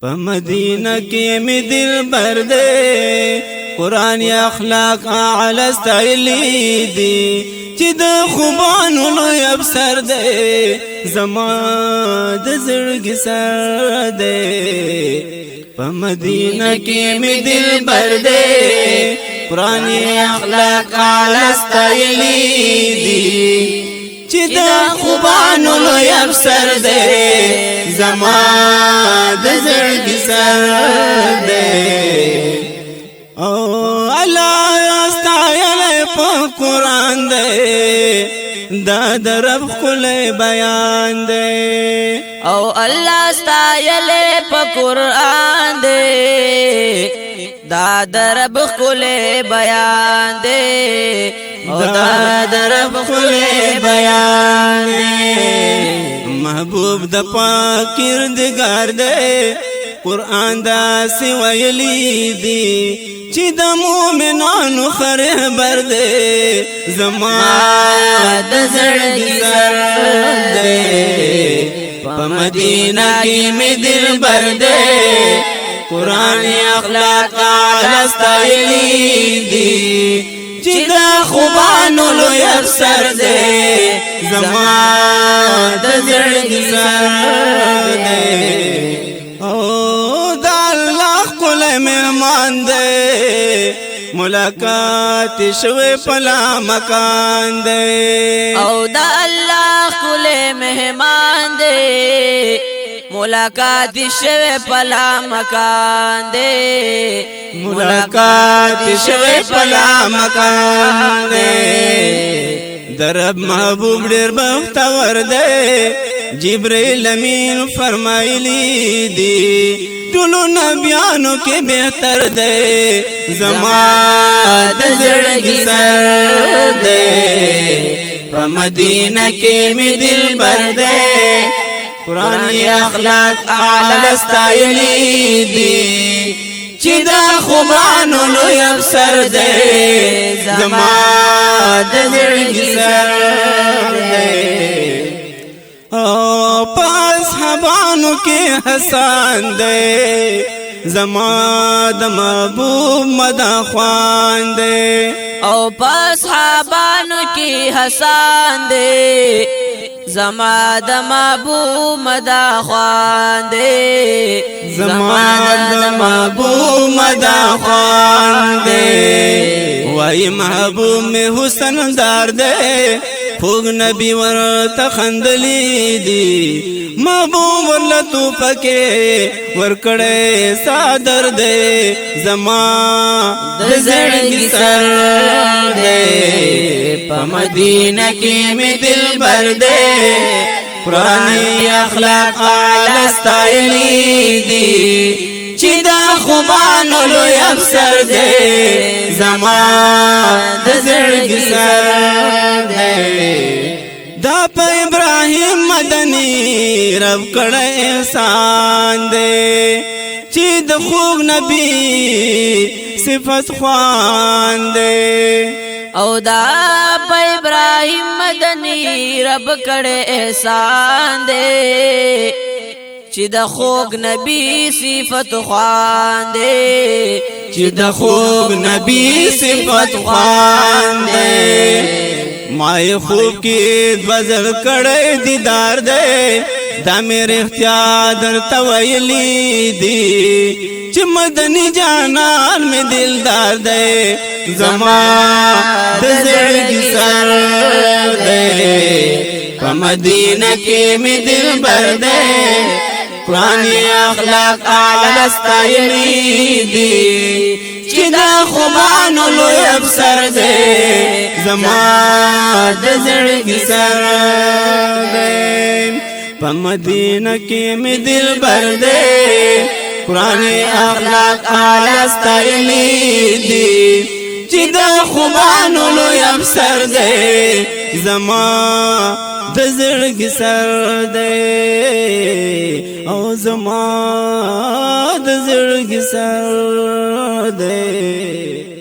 په مدینه کې می دل برده قرآن اخلاق اعلی ستایلی دی چې د خوبانو لوی افسر دی زما د زړګي سر دی په مدینه کې می دل برده قرآن اخلاق اعلی ستایلی دی چې د خوبانو لوی افسر دی زما د زړګي سر دی او الله استایل په قرآن دی دا د رب خپل بیان دی او الله استایل په قرآن دی دا د رب خپل بیان دی او دا د رب خپل بیان دی محبوب د پاک کردگار دی قرآن دا سی ویلی دی چې د مومنانو خبر دی زما د زړګي سر دی په مدینه کې می دل بر دی قرآن اخلاق اعلی ستایلی دی چې د خوبانو لوی افسر دی زما د زړګي سر دی او د الله خپل مهمان دی ملاقات شوی پلا مکان دی او د الله خپل مهمان دی ملاقات شوی پلا مکان دی ملاقات شوی پلا مکان دی درب محبوب ډیر بختور دی جبرائیل امین فرمایلی دی ټولو نبیانو کې بهتر دی زما د زړګي سر دی په مدینه کې می دل بر دی قرآن اخلاق اعلی ستایلی دی چې د خوبانو لوی افسر دی زما د زړګي سر دی او پاس حبانو کې حسان دی زما د محبوب مدا خوان دی او پاس حبانو کې حسان دی زما د محبوب مدا خوان دی زما د محبوب مدا خوان دی وای محبوب می حسن دار دی خوږ نبی ورته خندلی دی محبوب ورلتو پکې ورکړې صادر دی زما د زړګي سر دی په مدینه کې می دل بر دی قرآن اخلاق اعلی ستایلی دی چې د خوبانو لوی افسر دی زما د زړګي سر دی دا په ابراهیم مدني رب کړه احسان دی چې د خوږ نبی صفت خوان دی او دا په ابراهیم مدني رب کړه احسان دی چې د خوږ نبی صفت خوان دی چې د خوږ نبی صفت خوان دی مای خوب کې بزر کړه دیدار دی دا مې اختیار درته ویلی دی چې مدني جانان مې دلدار دی زما د زړګي سر دی په مدینه کې مې دل بر دی قرآن اخلاق اعلی ستایلی دی چې د خوبانو لوی افسر دی زما د زړګي سر دی په مدینه کې می دل بر دی قرآن اخلاق اعلی ستایلی دی چې د خوبانو لوی افسر دی زما د زړګي سر دی او زما د زړګي سر دی